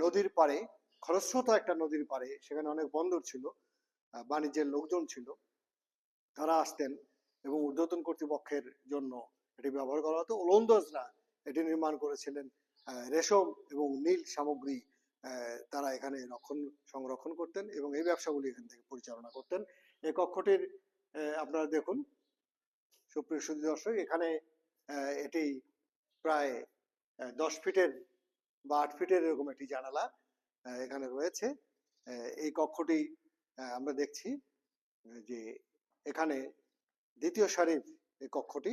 নদীর পাড়ে, খরস্রোতা একটা নদীর পাড়ে, সেখানে অনেক বন্দর ছিল, বাণিজ্যের লোকজন ছিল, তারা আসতেন এবং ঊর্ধ্বতন কর্তৃপক্ষের জন্য এটি ব্যবহার করা হতো। ওলন্দাজরা এটি নির্মাণ করেছিলেন রেশম এবং নীল সামগ্রী, তারা এখানে সংরক্ষণ করতেন এবং এই ব্যবসাগুলি এখান থেকে পরিচালনা করতেন। এই কক্ষটির আপনারা দেখুন সুপ্রিয় সুধী দর্শক, এখানে এটি প্রায় 10 ফিটের বা 8 ফিটের এরকম একটি জানালা এখানে রয়েছে। এই কক্ষটি আমরা দেখছি যে এখানে দ্বিতীয় সারির এই কক্ষটি।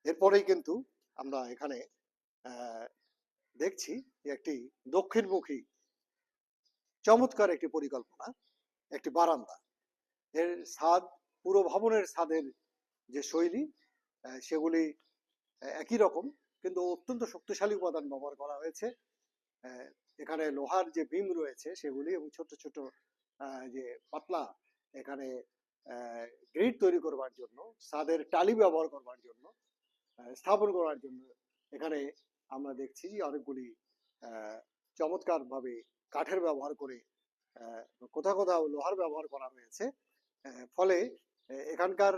এরপরেই কিন্তু আমরা এখানে দেখছি যে একটি দক্ষিণমুখী চমৎকার একটি পরিকল্পনা, একটি বারান্দা। এর ছাদ, পুরো ভবনের ছাদের যে শৈলী সেগুলি একই রকম, কিন্তু অত্যন্ত শক্তিশালী উপাদান ব্যবহার করা হয়েছে। এখানে লোহার যে বিম রয়েছে সেগুলি এবং ছোট ছোট যে পাতলা এখানে গ্রিড তৈরি করবার জন্য, ছাদের টালি ব্যবহার করবার জন্য, স্থাপন করার জন্য এখানে আমরা দেখছি অনেকগুলি চমৎকার ভাবে কাঠের ব্যবহার করে, কোথাও কোথাও লোহার ব্যবহার করা হয়েছে। ফলে এখানকার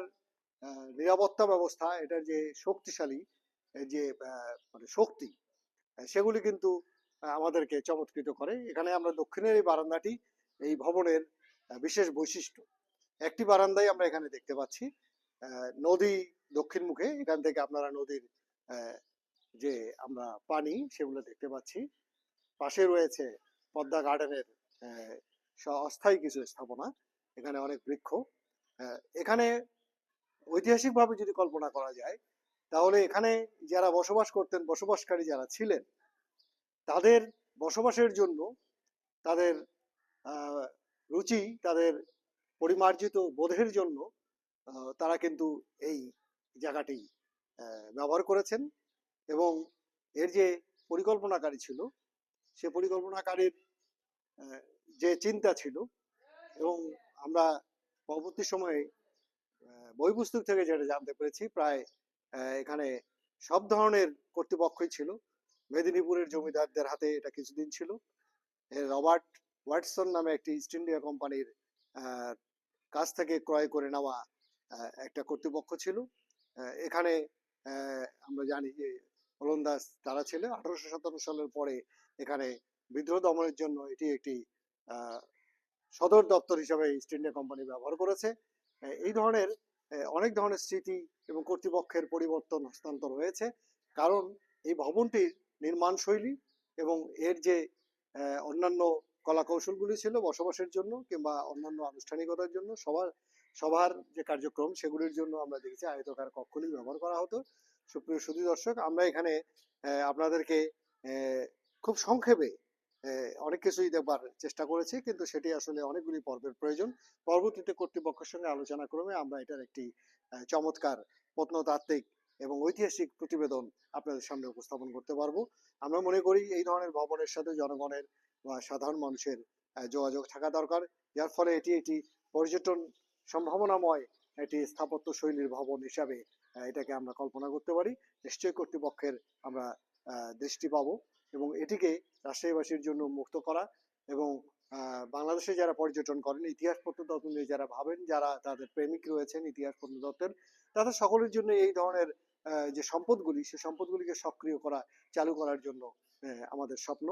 নিরাপত্তা ব্যবস্থা, এটার যে শক্তিশালী যে মানে শক্তি, সেগুলি কিন্তু আমাদেরকে চমৎকৃত করে। এখানে আমরা দক্ষিণের এই বারান্দাটি এই ভবনের বিশেষ বৈশিষ্ট্য। একটি বারান্দাই আমরা এখানে দেখতে পাচ্ছি, নদী দক্ষিণ মুখে, এখান থেকে আপনারা নদীর যে আমরা পানি সেগুলো দেখতে পাচ্ছি। পাশে রয়েছে পদ্মা গার্ডেনের অস্থায়ী কিছু স্থাপনা, এখানে অনেক বৃক্ষ। এখানে ঐতিহাসিকভাবে যদি কল্পনা করা যায় তাহলে এখানে যারা বসবাস করতেন, বসবাসকারী যারা ছিলেন, তাদের বসবাসের জন্য, তাদের রুচি, তাদের পরিমার্জিত বোধের জন্য তারা কিন্তু এই জায়গাটি ব্যবহার করেছেন। এবং এর যে পরিকল্পনাকারী ছিল, সে পরিকল্পনাকারীর যে চিন্তা ছিল, এবং আমরা পরবর্তী সময়ে বই পুস্তক থেকে যেটা জানতে পেরেছি, প্রায় এখানে সব ধরনের কর্তৃপক্ষই ছিল। মেদিনীপুরের জমিদারদের হাতে এটা কিছুদিন ছিল। রবার্ট ওয়াটসন নামে একটি ইস্ট ইন্ডিয়া কোম্পানির কাছ থেকে ক্রয় করে নেওয়া একটা কর্তৃপক্ষ ছিল। এখানে আমরা জানি যে ওলন্দাজ তারা ছিল। 1857 সালের পরে এখানে বিদ্রোহ দমনের জন্য এটি একটি সদর দপ্তর হিসাবে ইস্ট ইন্ডিয়া কোম্পানি ব্যবহার করেছে। এই ধরনের অনেক ধরনের স্মৃতি এবং কর্তৃপক্ষের পরিবর্তন, হস্তান্তর হয়েছে, কারণ এই ভবনটির নির্মাণ শৈলী এবং এর যে অন্যান্য কলা কৌশলগুলি ছিল বসবাসের জন্য কিংবা অন্যান্য আনুষ্ঠানিকতার জন্য, সবার যে কার্যক্রম সেগুলির জন্য আমরা দেখেছি আয়তাকার কক্ষগুলি ব্যবহার করা হতো। সুপ্রিয় সুধী দর্শক, আমরা এখানে আপনাদেরকে খুব সংক্ষেপে অনেক কিছুই দেখবার চেষ্টা করেছি, কিন্তু সেটি আসলে অনেকগুলি পর্বের প্রয়োজন। পরবর্তীতে কর্তৃপক্ষের সঙ্গে আলোচনা ক্রমে আমরা এটার একটি চমৎকার প্রত্নতাত্ত্বিক এবং ঐতিহাসিক প্রতিবেদন আপনাদের সামনে উপস্থাপন করতে পারবো। আমরা মনে করি এই ধরনের ভবনের সাথে জনগণের বা সাধারণ মানুষের যোগাযোগ থাকা দরকার, যার ফলে এটি পর্যটন সম্ভাবনাময় একটি স্থাপত্য শৈলীর ভবন হিসাবে এটাকে আমরা কল্পনা করতে পারি। নিশ্চয়ই কর্তৃপক্ষের আমরা দৃষ্টি পাবো এবং এটিকে রাজশাহীবাসীর জন্য মুক্ত করা, এবং বাংলাদেশে যারা পর্যটন করেন, ইতিহাস প্রত্নতত্ত্ব নিয়ে যারা ভাবেন, যারা তাদের প্রেমিক রয়েছেন ইতিহাস প্রত্নতত্ত্বের, তাদের সকলের জন্য এই ধরনের যে সম্পদগুলি, সে সম্পদগুলিকে সক্রিয় করা, চালু করার জন্য আমাদের স্বপ্ন।